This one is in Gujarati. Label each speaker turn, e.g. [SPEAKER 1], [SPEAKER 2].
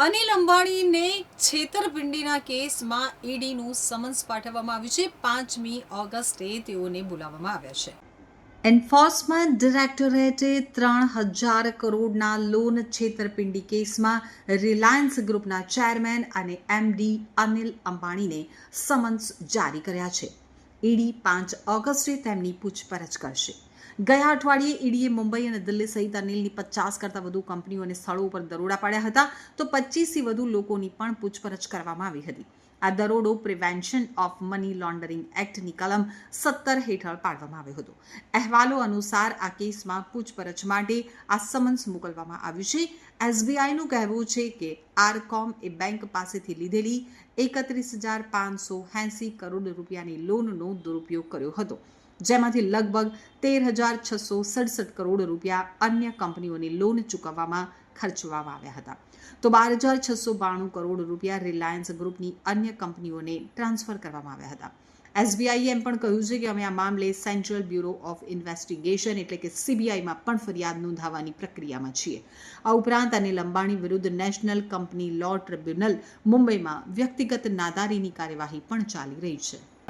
[SPEAKER 1] અનિલ અંબાણીને છેતરપિંડીના કેસમાં ઈડીનું સમન્સ પાઠવવામાં આવ્યું છે. 5મી ઓગસ્ટે તેઓને બોલાવવામાં આવ્યા છે. એન્ફોર્સમેન્ટ ડિરેક્ટોરેટે 3,000 કરોડના લોન છેતરપિંડી કેસમાં રિલાયન્સ ગ્રુપના ચેરમેન અને એમડી અનિલ અંબાણીને સમન્સ જારી કર્યા છે. ઈડી 5 ઓગસ્ટે તેમની પૂછપરછ કરશે. ગયા અઠવાડિયે ઈડીએ મુંબઈ અને દિલ્હી સહિત અનિલની 50 કરતાં વધુ કંપનીઓ અને સ્થળો ઉપર દરોડા પાડ્યા હતા, તો 25થી વધુ લોકોની પણ પૂછપરછ કરવામાં આવી હતી. આ દરોડો પ્રિવેન્શન ઓફ મની લોન્ડરિંગ એક્ટની કલમ 17 હેઠળ પાડવામાં આવ્યો હતો. અહેવાલો અનુસાર આ કેસમાં પૂછપરછ માટે આ સમન્સ મોકલવામાં આવ્યું છે. એસબીઆઈનું કહેવું છે કે આરકોમ એ બેંક પાસેથી લીધેલી 31,580 કરોડ રૂપિયાની લોનનો દુરુપયોગ કર્યો હતો, જેમાંથી લગભગ 13,667 કરોડ રૂપિયા અન્ય કંપનીઓની લોન ચૂકવવામાં ખર્ચવામાં આવ્યા હતા, તો 12,692 કરોડ રૂપિયા રિલાયન્સ ગ્રુપની અન્ય કંપનીઓને ટ્રાન્સફર કરવામાં આવ્યા હતા. એસબીઆઈએ એમ પણ કહ્યું છે કે અમે આ મામલે સેન્ટ્રલ બ્યુરો ઓફ ઇન્વેસ્ટિગેશન એટલે કે સીબીઆઈમાં પણ ફરિયાદ નોંધાવવાની પ્રક્રિયામાં છીએ. આ ઉપરાંત અનિલ અંબાણી વિરુદ્ધ નેશનલ કંપની લો ટ્રિબ્યુનલ મુંબઈમાં વ્યક્તિગત નાદારીની કાર્યવાહી પણ ચાલી રહી છે.